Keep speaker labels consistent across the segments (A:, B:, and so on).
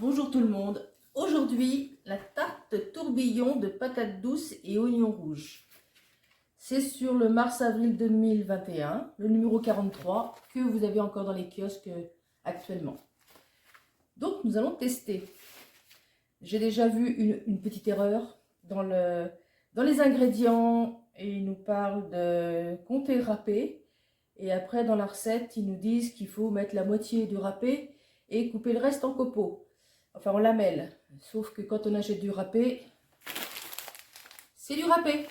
A: Bonjour tout le monde. Aujourd'hui, la tarte tourbillon de patates douces et oignons rouges. C'est sur le mars-avril 2021, le numéro 43, que vous avez encore dans les kiosques actuellement. Donc nous allons tester. J'ai déjà vu une petite erreur dans les ingrédients. Et ils nous parlent de comté râpé. Et après, dans la recette, ils nous disent qu'il faut mettre la moitié du râpé et couper le reste en copeaux. Enfin, en lamelles. Sauf que quand on achète du râpé, c'est du râpé.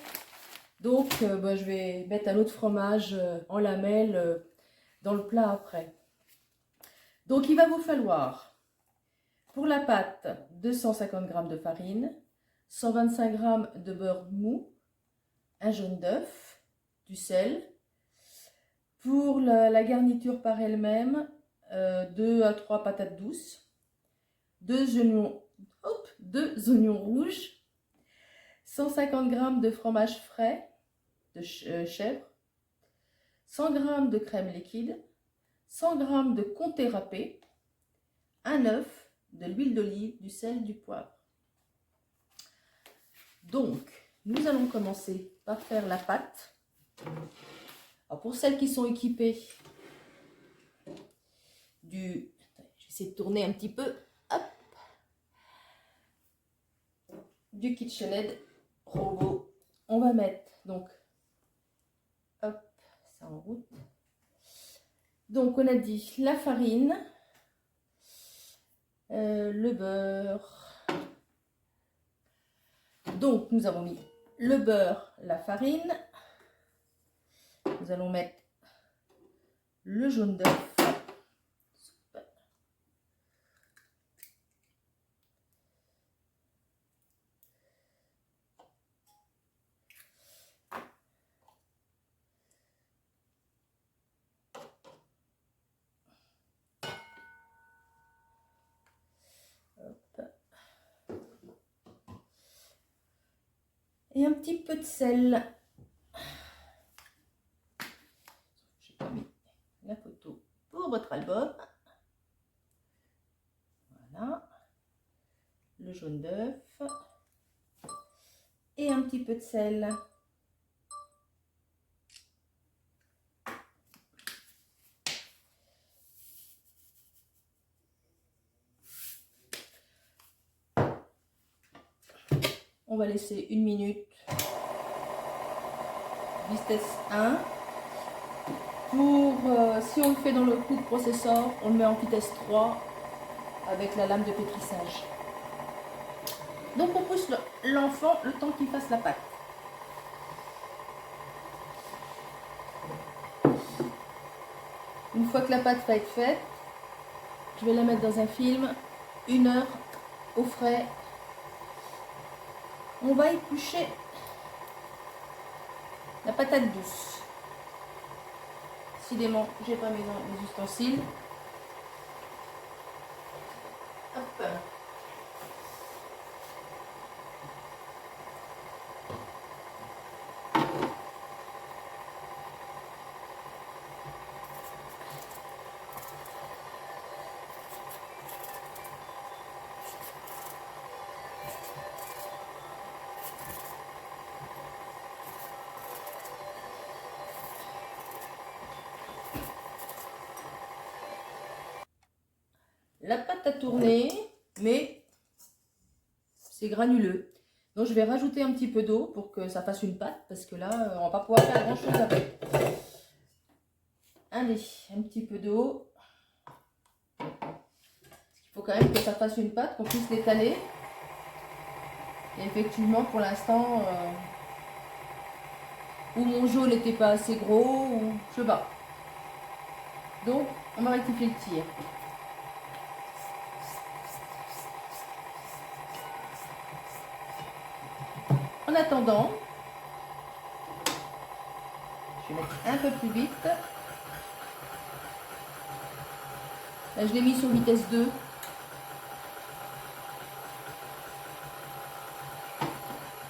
A: Donc, je vais mettre un autre fromage en lamelles dans le plat après. Donc, il va vous falloir, pour la pâte, 250 g de farine, 125 g de beurre mou, un jaune d'œuf, du sel. Pour la garniture par elle-même, 2 à 3 patates douces, 2 oignons rouges, 150 g de fromage frais de chèvre, 100 g de crème liquide, 100 g de comté râpé, un œuf, de l'huile d'olive, du sel, du poivre. Donc, nous allons commencer par faire la pâte. Alors pour celles qui sont équipées je vais essayer de tourner un petit peu, hop, du KitchenAid robot, on va mettre donc, hop, ça en route. Donc on a dit la farine, le beurre. Donc nous avons mis le beurre, la farine. Nous allons mettre le jaune d'œuf. Et un petit peu de sel. J'ai pas mis la photo pour votre album. Voilà. Le jaune d'œuf. Et un petit peu de sel. On va laisser 1 minute. Vitesse 1. Pour, si on le fait dans le food processor, on le met en vitesse 3 avec la lame de pétrissage. Donc on pousse l'enfant le temps qu'il fasse la pâte. Une fois que la pâte va être faite, je vais la mettre dans un film, 1 heure au frais. On va éplucher la patate douce. Décidément, j'ai pas mis les ustensiles. Hop. La pâte a tourné, mais c'est granuleux. Donc je vais rajouter un petit peu d'eau pour que ça fasse une pâte, parce que là, on va pas pouvoir faire grand chose avec. Allez, un petit peu d'eau. Il faut quand même que ça fasse une pâte, qu'on puisse l'étaler. Et effectivement, pour l'instant, ou mon jaune n'était pas assez gros, ou je sais pas. Donc, on va rectifier le tir. En attendant, je vais mettre un peu plus vite. Là, je l'ai mis sur vitesse 2.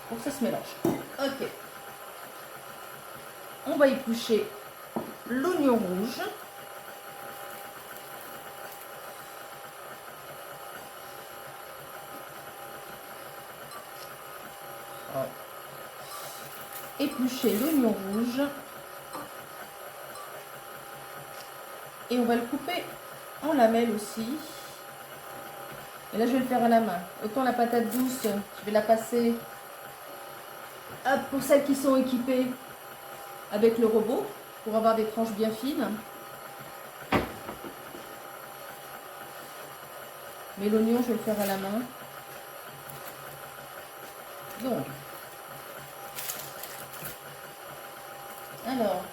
A: Pour que ça se mélange. Ok. On va éplucher l'oignon rouge. éplucher l'oignon rouge. Et on va le couper en lamelles aussi. Et là, je vais le faire à la main. Autant la patate douce, je vais la passer. Hop, pour celles qui sont équipées avec le robot, pour avoir des tranches bien fines. Mais l'oignon, je vais le faire à la main. Donc, alors,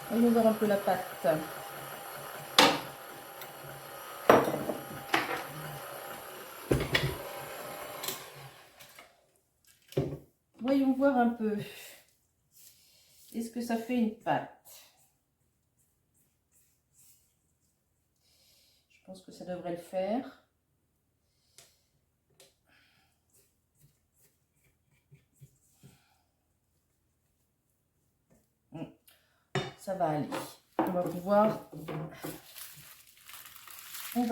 A: voyons voir un peu la pâte. Voyons voir un peu. Est-ce que ça fait une pâte? Je pense que ça devrait le faire. Ça va aller. On va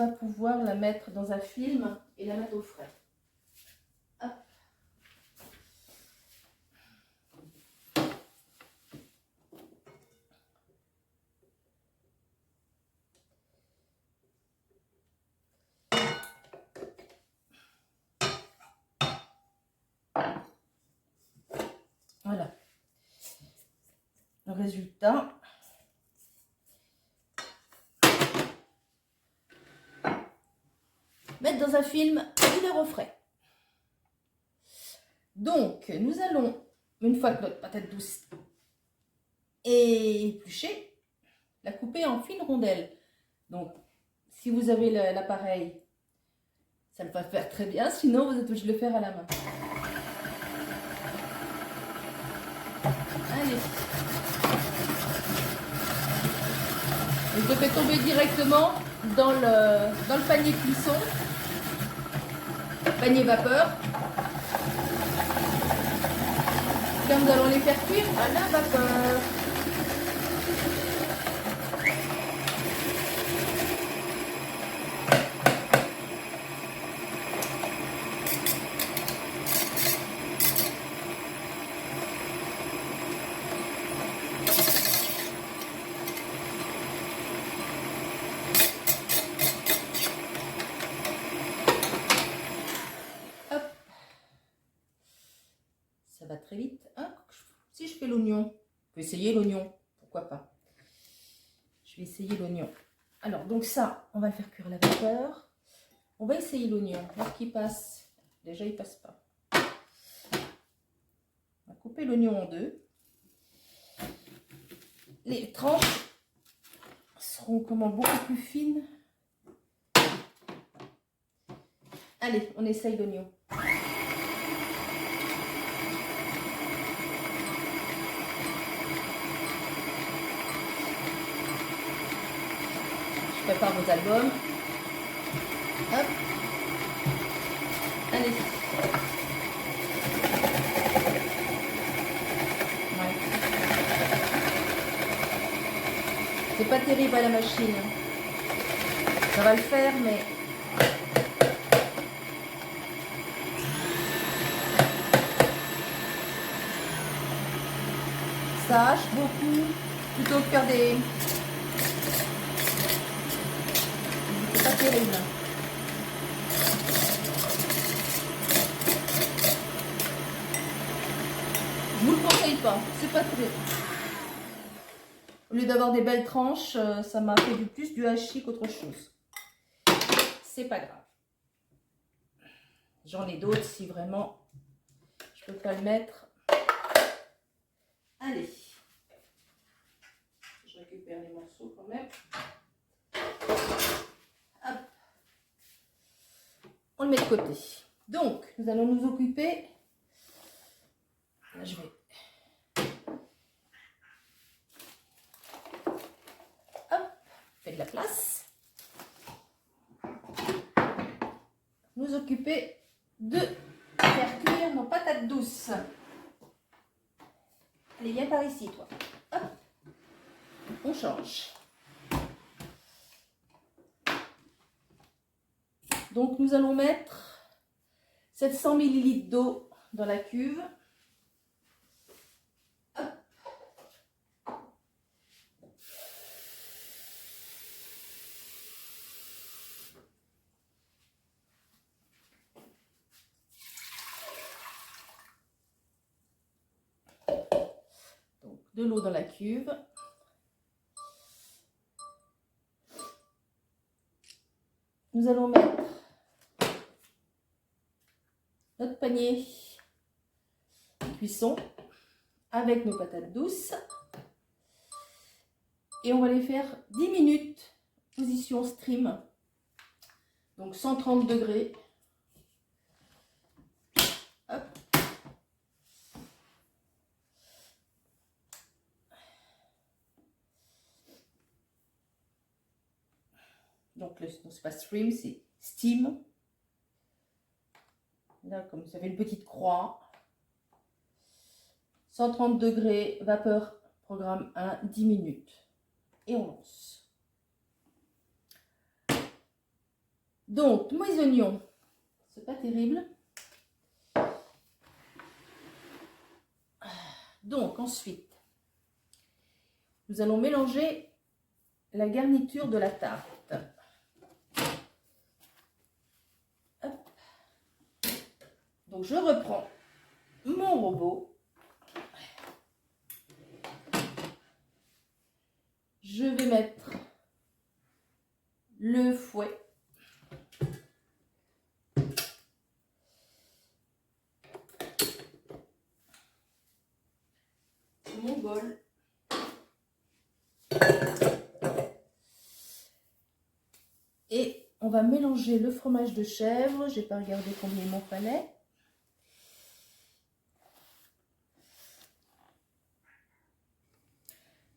A: pouvoir la mettre dans un film et la mettre au frais. Hop. Voilà. Le résultat. Mettre dans un film et le refrais. Donc, nous allons, une fois que notre patate douce est épluchée, la couper en fines rondelles. Donc, si vous avez l'appareil, ça va faire très bien. Sinon, vous êtes obligé de le faire à la main. Allez. Et je le fais tomber directement dans le panier cuisson, panier vapeur. Là, nous allons les faire cuire à la vapeur. Ça va très vite. Hein, si je fais l'oignon, je peux essayer l'oignon, pourquoi pas. Je vais essayer l'oignon. Alors, donc ça, on va le faire cuire à la vapeur. On va essayer l'oignon, voir qu'il passe. Déjà, il passe pas. On va couper l'oignon en deux. Les tranches seront comment beaucoup plus fines. Allez, on essaye l'oignon. Je prépare vos albums. Hop. Allez. Ouais. C'est pas terrible à la machine. Ça va le faire, mais... ça hache beaucoup plutôt que faire des... C'est pas terrible. Je vous le conseille pas, c'est pas terrible. Au lieu d'avoir des belles tranches, ça m'a fait plus du hachis qu'autre chose. C'est pas grave. J'en ai d'autres si vraiment je peux pas le mettre. Allez. Je récupère les morceaux quand même. Hop. On le met de côté. Donc, nous allons nous occuper. Là, je vais. Hop. Fais de la place. Nous occuper de faire cuire nos patates douces. Allez, viens par ici, toi. Hop. On change. Donc nous allons mettre 700 ml d'eau dans la cuve. Hop. Donc de l'eau dans la cuve. Nous allons mettre notre panier de cuisson avec nos patates douces et on va les faire 10 minutes position stream, donc 130 degrés. Hop. Donc c'est pas stream, c'est steam. Là, comme ça fait une petite croix. 130 degrés, vapeur, programme 1, 10 minutes. Et on lance. Donc, mes oignons, c'est pas terrible. Donc, ensuite, nous allons mélanger la garniture de la tarte. Hop. Donc, je reprends mon robot. Je vais mettre le fouet. Mon bol. Et on va mélanger le fromage de chèvre. Je n'ai pas regardé combien il m'en fallait.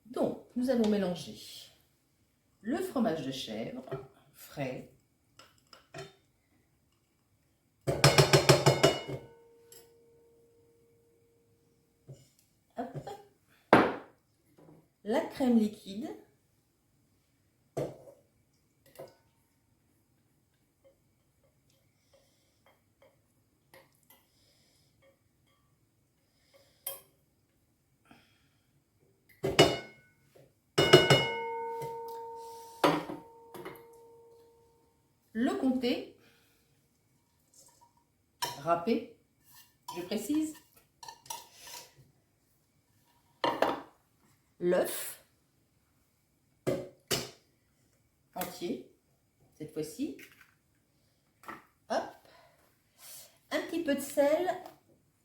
A: Donc, nous allons mélanger le fromage de chèvre frais. Hop. La crème liquide. Le comté, râpé, je précise, l'œuf entier, cette fois-ci, hop, un petit peu de sel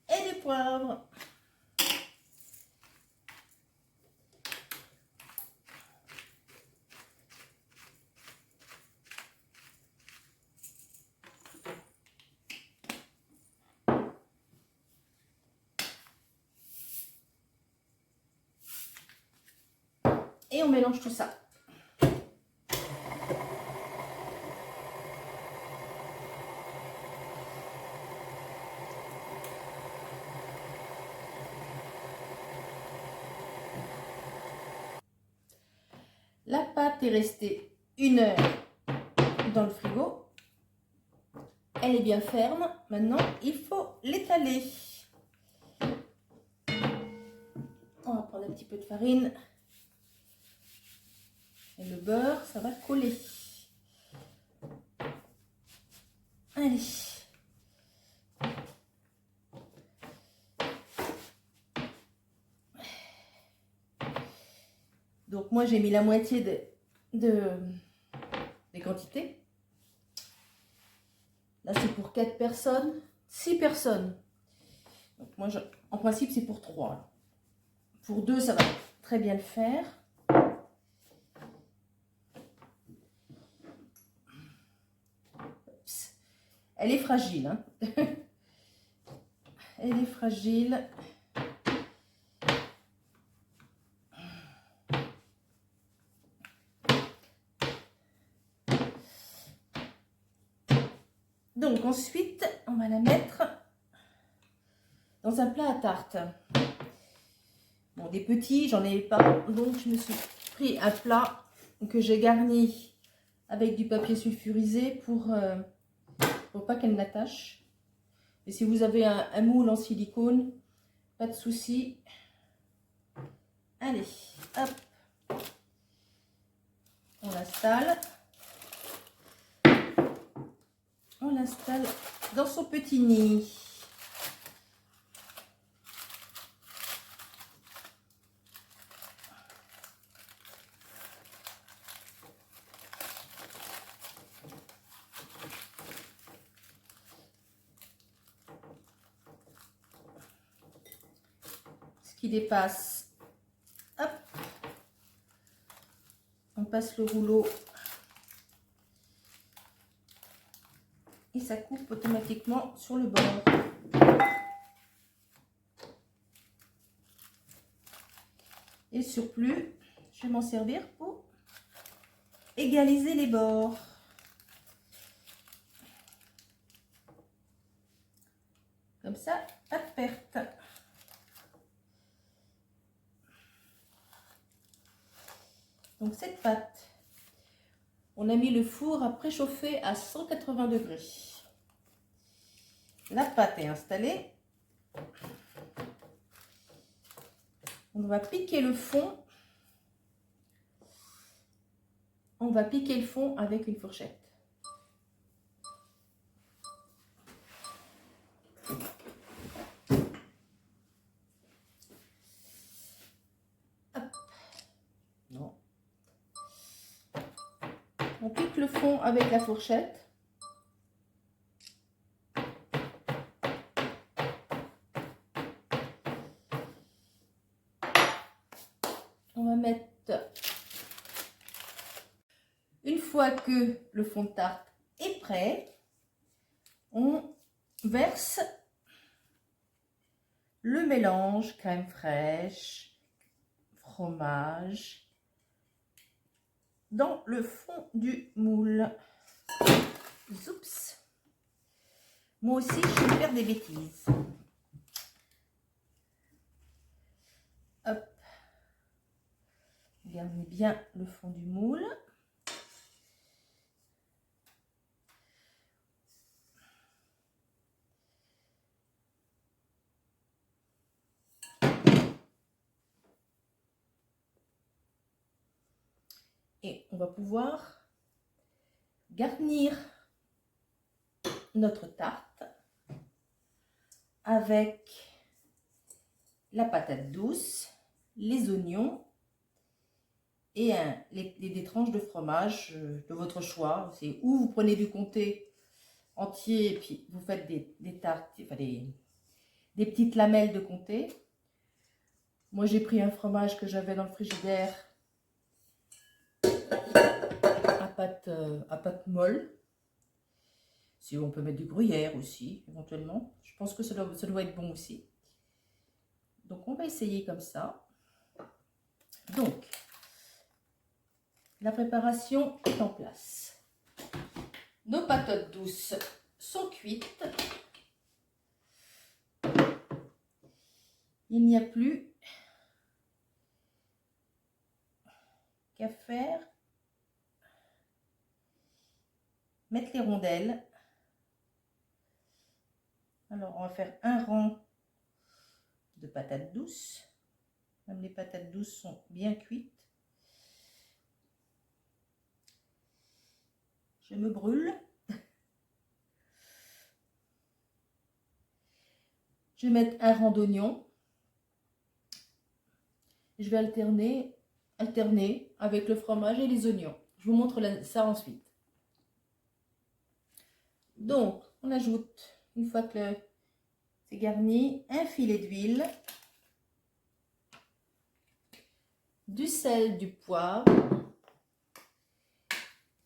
A: et des poivres. Et on mélange tout ça. La pâte est restée 1 heure dans le frigo. Elle est bien ferme. Maintenant, il faut l'étaler. On va prendre un petit peu de farine. Et le beurre, ça va coller. Allez. Donc moi j'ai mis la moitié des quantités. Là c'est pour 4 personnes, 6 personnes. Donc moi en principe c'est pour 3. Pour 2 ça va très bien le faire. Elle est fragile. Hein. Elle est fragile. Donc ensuite, on va la mettre dans un plat à tarte. Bon, des petits, j'en ai pas. Donc je me suis pris un plat que j'ai garni avec du papier sulfurisé pour pour pas qu'elle n'attache. Et si vous avez un moule en silicone, pas de souci. Allez, hop, on l'installe. On l'installe dans son petit nid. Ce qui dépasse, hop, on passe le rouleau et ça coupe automatiquement sur le bord. Et le surplus, je vais m'en servir pour égaliser les bords. Comme ça, pas de perte. Donc cette pâte, on a mis le four à préchauffer à 180 degrés. La pâte est installée. On va piquer le fond. On va piquer le fond avec une fourchette. Hop. Non. On pique le fond avec la fourchette. On va mettre, une fois que le fond de tarte est prêt, on verse le mélange crème fraîche, fromage, dans le fond du moule. Oups. Moi aussi, je vais faire des bêtises. Hop. Garnez bien le fond du moule. Et on va pouvoir garnir notre tarte avec la patate douce, les oignons et des tranches de fromage de votre choix. C'est ou vous prenez du comté entier et puis vous faites des tartes, enfin des petites lamelles de comté. Moi j'ai pris un fromage que j'avais dans le frigidaire à pâte molle. Si on peut mettre du gruyère aussi, éventuellement. Je pense que ça doit être bon aussi. Donc, on va essayer comme ça. Donc, la préparation est en place. Nos patates douces sont cuites. Il n'y a plus qu'à faire. Mettre les rondelles. Alors, on va faire un rang de patates douces. Même les patates douces sont bien cuites. Je me brûle. Je vais mettre un rang d'oignons. Je vais alterner avec le fromage et les oignons. Je vous montre ça ensuite. Donc, on ajoute, une fois que c'est garni, un filet d'huile, du sel, du poivre.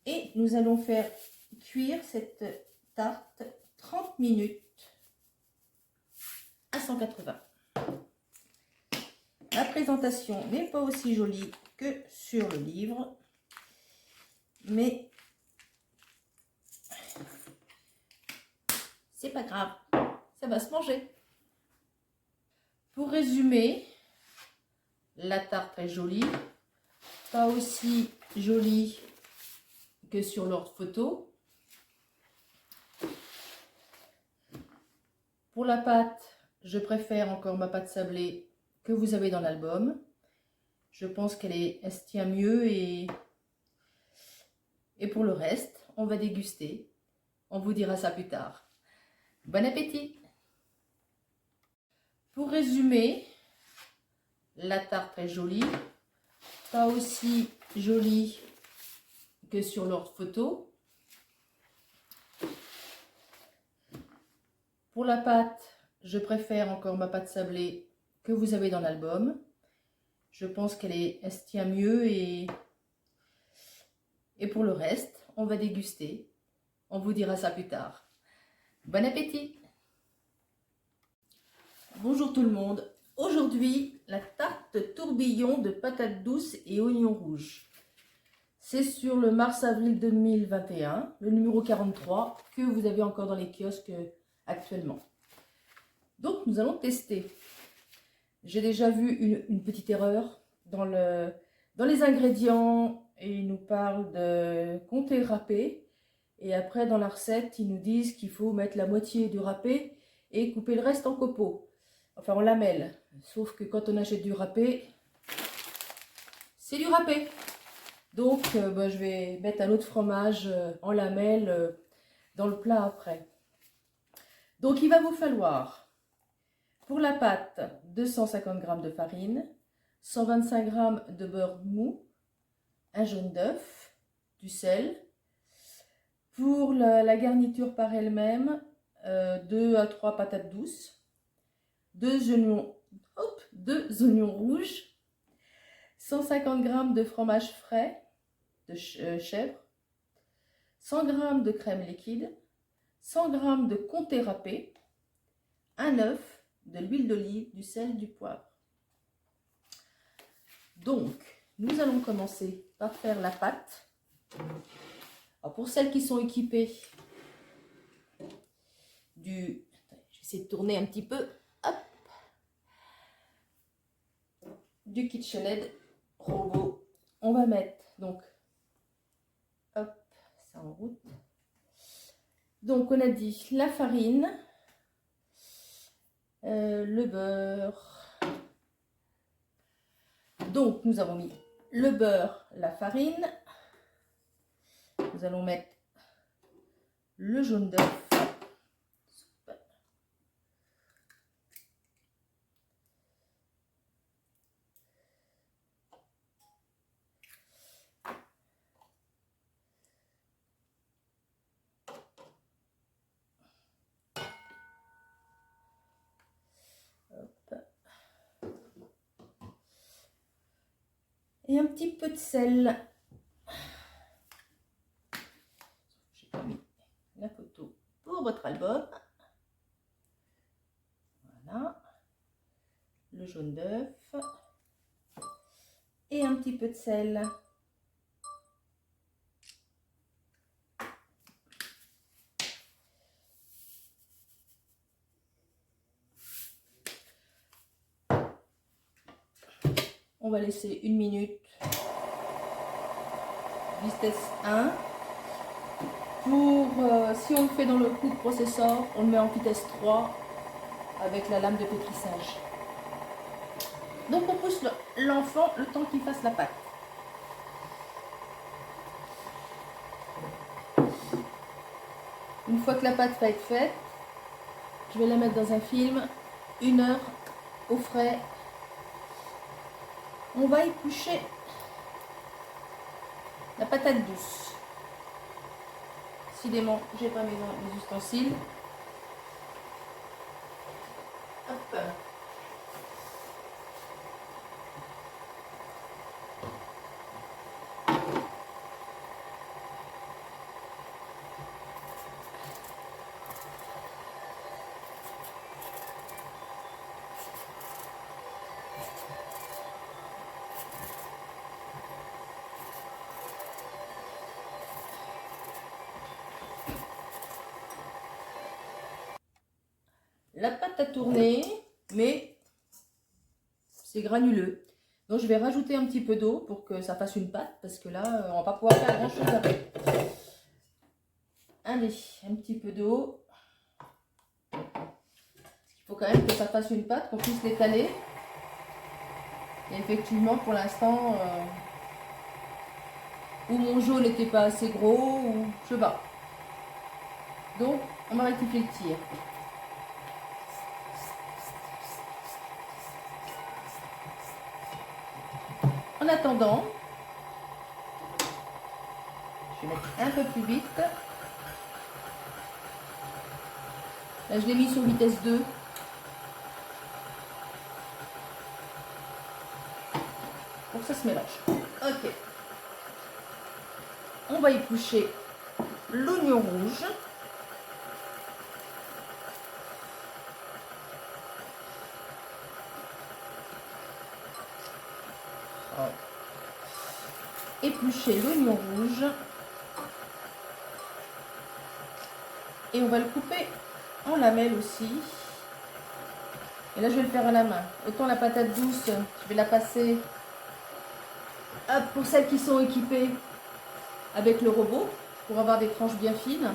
A: Et nous allons faire cuire cette tarte 30 minutes à 180. La présentation n'est pas aussi jolie que sur le livre, mais c'est pas grave, ça va se manger. Pour résumer, la tarte est jolie, pas aussi jolie que sur leur photo. Pour la pâte, je préfère encore ma pâte sablée que vous avez dans l'album. Je pense elle se tient mieux et pour le reste, on va déguster. On vous dira ça plus tard. Bon appétit! Pour résumer, la tarte est jolie, pas aussi jolie que sur leur photo. Pour la pâte, je préfère encore ma pâte sablée que vous avez dans l'album. Je pense elle se tient mieux et pour le reste, on va déguster. On vous dira ça plus tard. Bon appétit! Bonjour tout le monde. Aujourd'hui, la tarte tourbillon de patates douces et oignons rouges. C'est sur le mars-avril 2021, le numéro 43, que vous avez encore dans les kiosques actuellement. Donc, nous allons tester. J'ai déjà vu une petite erreur dans les ingrédients. Et ils nous parlent de comté râpé. Et après, dans la recette, ils nous disent qu'il faut mettre la moitié du râpé et couper le reste en copeaux. Enfin, en lamelles. Sauf que quand on achète du râpé, c'est du râpé. Donc, je vais mettre un autre fromage en lamelles dans le plat après. Donc, il va vous falloir, pour la pâte, 250 g de farine, 125 g de beurre mou, un jaune d'œuf, du sel. Pour la garniture par elle-même, 2 à 3 patates douces, 2 oignons rouges, 150 g de fromage frais de chèvre, 100 g de crème liquide, 100 g de comté râpé, un œuf, de l'huile d'olive, du sel, du poivre. Donc, nous allons commencer par faire la pâte. Alors pour celles qui sont équipées je vais essayer de tourner un petit peu, hop, du KitchenAid robot, on va mettre donc, hop, ça en route. Donc on a dit la farine, le beurre. Donc nous avons mis le beurre, la farine. Nous allons mettre le jaune d'œuf. Et un petit peu de sel. J'ai pas mis la photo pour votre album. Voilà. Le jaune d'œuf. Et un petit peu de sel. On va laisser 1 minute. Vitesse 1. Pour, si on le fait dans le food processor, on le met en vitesse 3 avec la lame de pétrissage. Donc on pousse l'enfant le temps qu'il fasse la pâte. Une fois que la pâte va être faite, je vais la mettre dans un film, 1 heure au frais. On va éplucher la patate douce. Décidément, j'ai pas mes ustensiles. Hop. La pâte a tourné, mais c'est granuleux. Donc je vais rajouter un petit peu d'eau pour que ça fasse une pâte, parce que là, on va pas pouvoir faire grand chose avec. Allez, un petit peu d'eau. faut quand même que ça fasse une pâte, qu'on puisse l'étaler. Et effectivement, pour l'instant, ou mon jaune n'était pas assez gros, ou je sais pas. Donc, on va rectifier le tir. En attendant, je vais mettre un peu plus vite. Là, je l'ai mis sur vitesse 2. Pour que ça se mélange. Ok. On va éplucher l'oignon rouge. Éplucher l'oignon rouge. Et on va le couper en lamelles aussi. Et là, je vais le faire à la main. Autant la patate douce, je vais la passer. Hop, pour celles qui sont équipées avec le robot, pour avoir des tranches bien fines.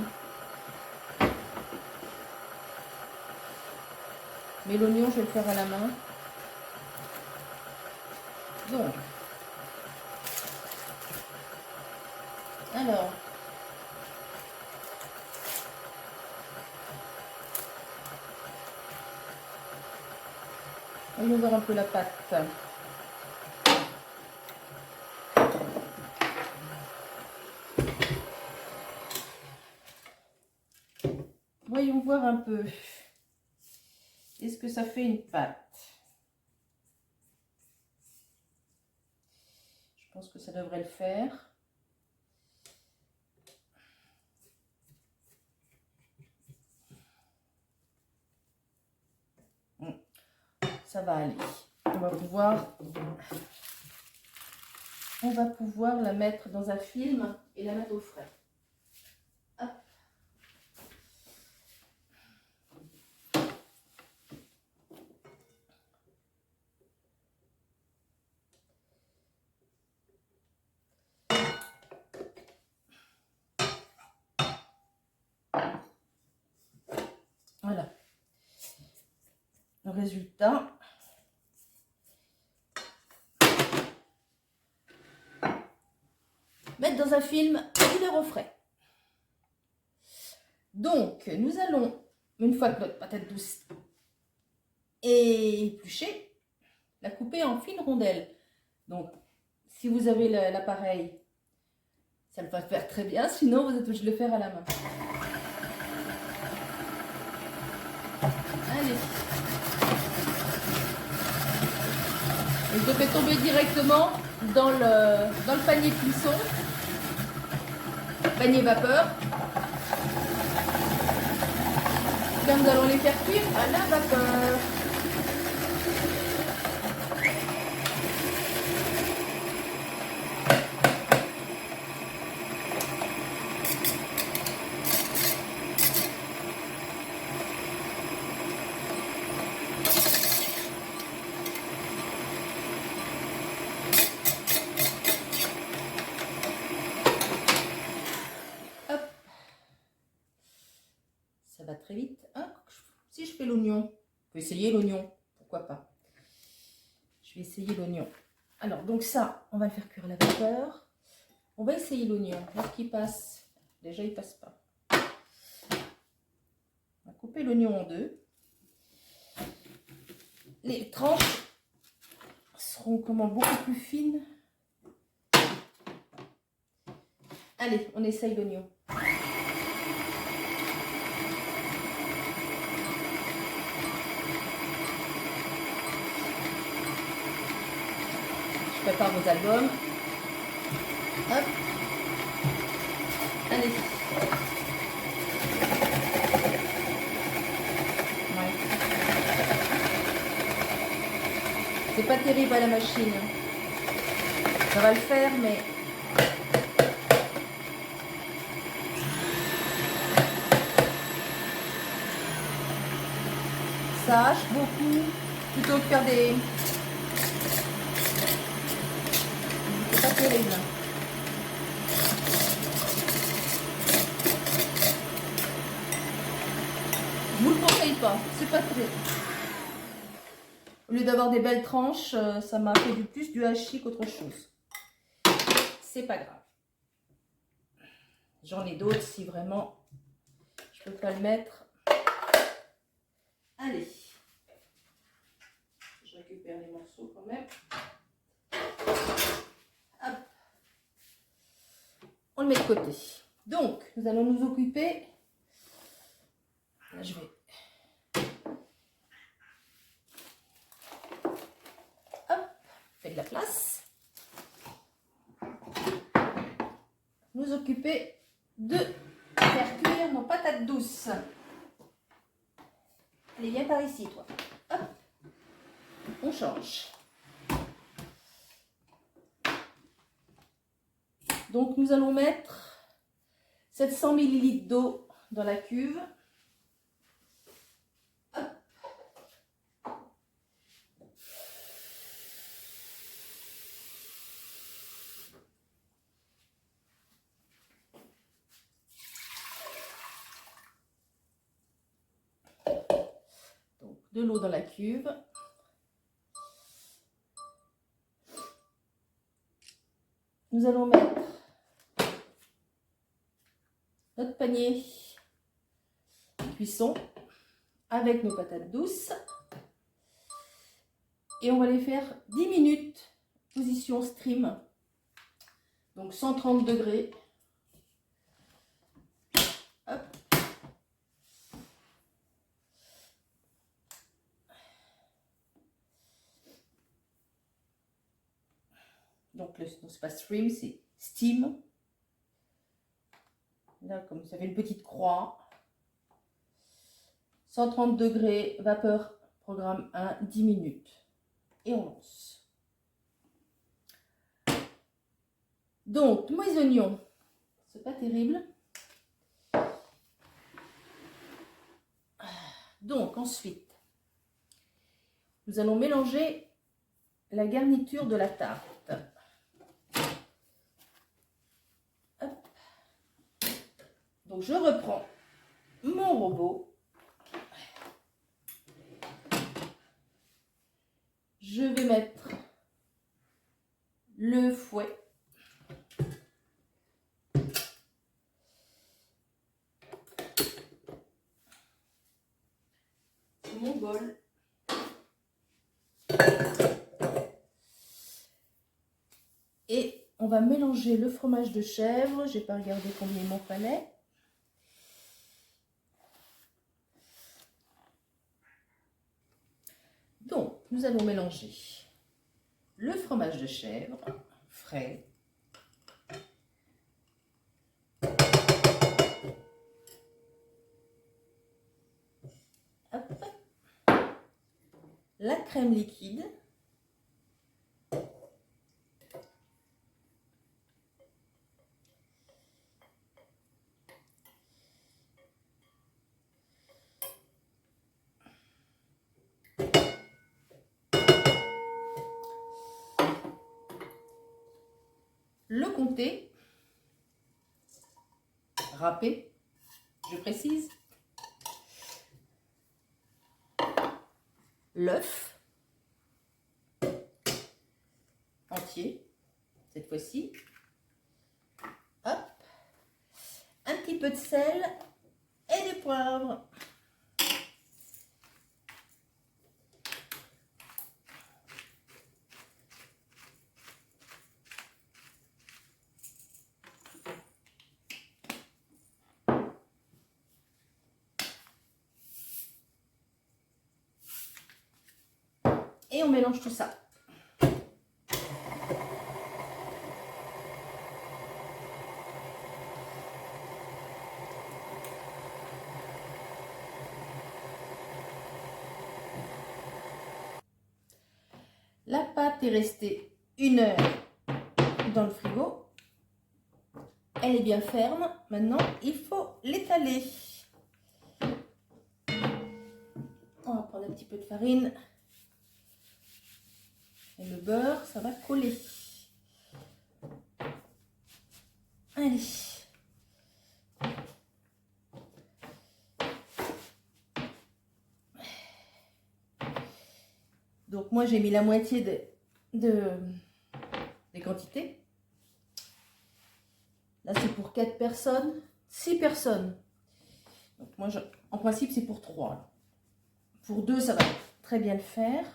A: Mais l'oignon, je vais le faire à la main. Donc, alors, on va voir un peu la pâte. Voyons voir un peu. Est-ce que ça fait une pâte? Je pense que ça devrait le faire. Ça va aller. On va pouvoir la mettre dans un film et la mettre au frais. Hop. Voilà. Le résultat. Mettre dans un film et le refrais. Donc, nous allons, une fois que notre patate douce est épluchée, la couper en fines rondelles. Donc, si vous avez l'appareil, ça va le faire très bien. Sinon, vous êtes obligé de le faire à la main. Allez. Et je le fais tomber directement dans le panier cuisson, panier vapeur. Là, nous allons les faire cuire à la vapeur. Ça va très vite. Hein, si je fais l'oignon, on peut essayer l'oignon, pourquoi pas. Je vais essayer l'oignon. Alors, donc ça, on va le faire cuire à la vapeur. On va essayer l'oignon, voir qu'il passe. Déjà, il passe pas. On va couper l'oignon en deux. Les tranches seront comment beaucoup plus fines. Allez, on essaye l'oignon. Prépare vos albums. Hop. Allez. Ouais. C'est pas terrible à la machine. Ça va le faire, mais ça hache beaucoup plutôt que faire des... C'est pas terrible. Je vous le conseille pas, c'est pas terrible. Au lieu d'avoir des belles tranches, ça m'a fait plus du hachis qu'autre chose. C'est pas grave. J'en ai d'autres si vraiment je peux pas le mettre. Allez. Je récupère les morceaux quand même. Hop. On le met de côté. Donc, nous allons nous occuper. Là, je vais. Hop. Fait de la place. Nous occuper de faire cuire nos patates douces. Allez, viens par ici, toi. Hop. On change. Donc, nous allons mettre 700 ml d'eau dans la cuve. Hop. Donc, de l'eau dans la cuve. Nous allons mettre notre panier de cuisson avec nos patates douces et on va les faire 10 minutes position stream, donc 130 degrés. Hop. Donc c'est pas stream, c'est steam. Là, comme ça fait une petite croix. 130 degrés, vapeur, programme 1, 10 minutes. Et on lance. Donc, mes oignons, c'est pas terrible. Donc, ensuite, nous allons mélanger la garniture de la tarte. Hop. Donc, je reprends mon robot. Je vais mettre le fouet. Mon bol. Et on va mélanger le fromage de chèvre. Je n'ai pas regardé combien il m'en fallait. Donc, nous allons mélanger le fromage de chèvre frais. Hop. La crème liquide. Le comté, râpé, je précise, l'œuf entier, cette fois-ci, hop, un petit peu de sel et du poivre. Et on mélange tout ça. La pâte est restée 1 heure dans le frigo. Elle est bien ferme. Maintenant, il faut l'étaler. On va prendre un petit peu de farine. Et le beurre, ça va coller. Allez. Donc moi j'ai mis la moitié des quantités. Là c'est pour 4 personnes, 6 personnes. Donc moi en principe c'est pour 3. Pour 2 ça va très bien le faire.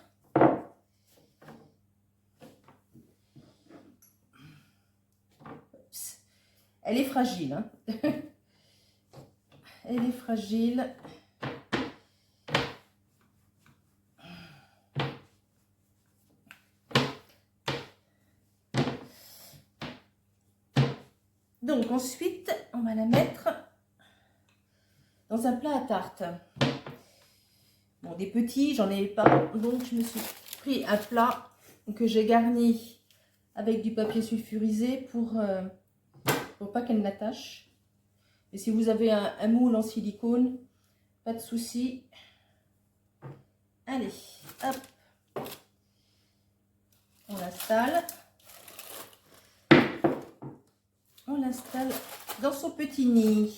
A: Elle est fragile, hein. Elle est fragile. Donc ensuite, on va la mettre dans un plat à tarte. Bon, des petits, j'en ai pas, donc je me suis pris un plat que j'ai garni avec du papier sulfurisé pour pas qu'elle n'attache. Et si vous avez un moule en silicone, pas de souci. Allez, hop, on l'installe. On l'installe dans son petit nid.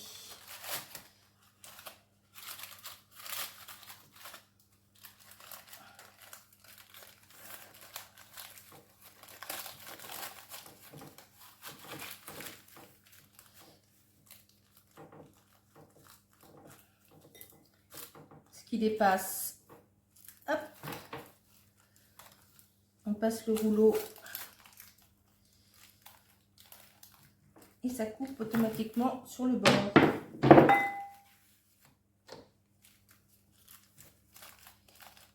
A: Ce qui dépasse, hop, on passe le rouleau et ça coupe automatiquement sur le bord.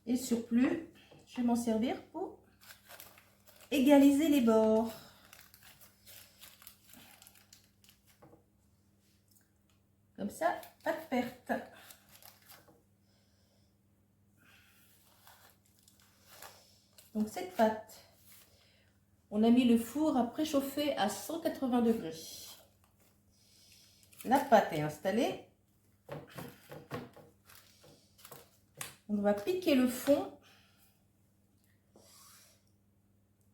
A: Et le surplus, je vais m'en servir pour égaliser les bords. Comme ça, pas de perte. Donc cette pâte, on a mis le four à préchauffer à 180 degrés. La pâte est installée. On va piquer le fond.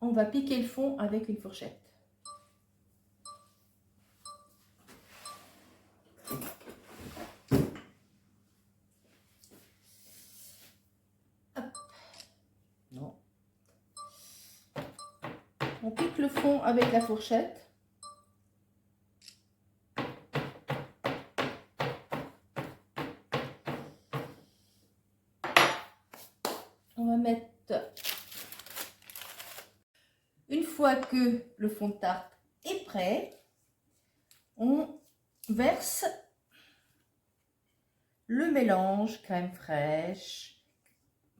A: On va piquer le fond avec une fourchette. Hop. Non. On pique le fond avec la fourchette. On va mettre, une fois que le fond de tarte est prêt, on verse le mélange crème fraîche,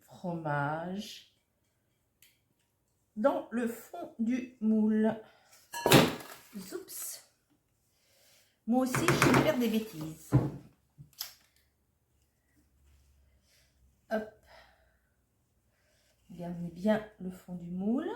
A: fromage, dans le fond du moule. Oups. Moi aussi, je vais faire des bêtises. Hop. Garnez bien le fond du moule.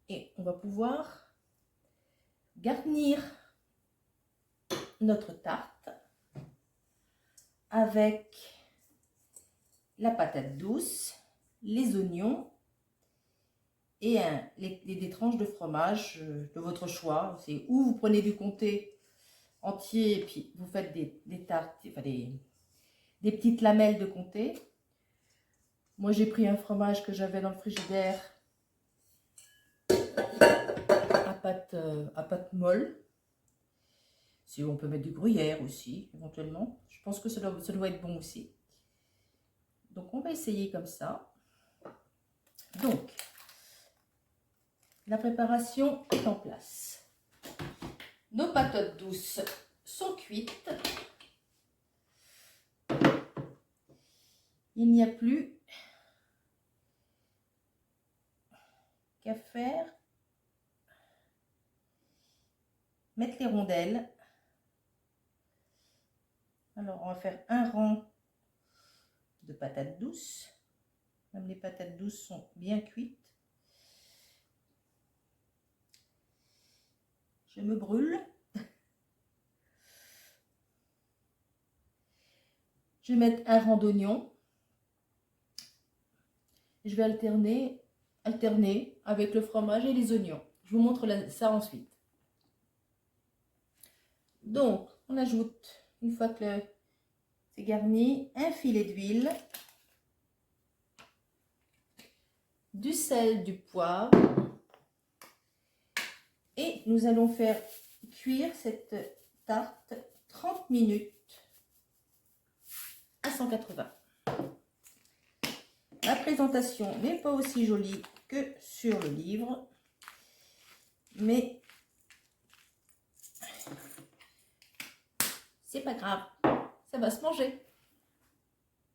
A: Et on va pouvoir garnir notre tarte avec la patate douce, les oignons et des tranches de fromage de votre choix. C'est ou vous prenez du comté entier et puis vous faites des tartes, enfin des petites lamelles de comté. Moi j'ai pris un fromage que j'avais dans le frigidaire à pâte molle. Si on peut mettre du gruyère aussi, éventuellement. Je pense que ça doit être bon aussi. Donc, on va essayer comme ça. Donc, la préparation est en place. Nos patates douces sont cuites. Il n'y a plus qu'à faire. Mettre les rondelles. Alors, on va faire un rang de patates douces. Même les patates douces sont bien cuites. Je me brûle. Je vais mettre un rang d'oignons. Je vais alterner alterner avec le fromage et les oignons. Je vous montre ça ensuite. Donc, on ajoute, une fois que c'est garni, un filet d'huile, du sel, du poivre, et nous allons faire cuire cette tarte 30 minutes à 180. La présentation n'est pas aussi jolie que sur le livre, mais c'est pas grave, ça va se manger.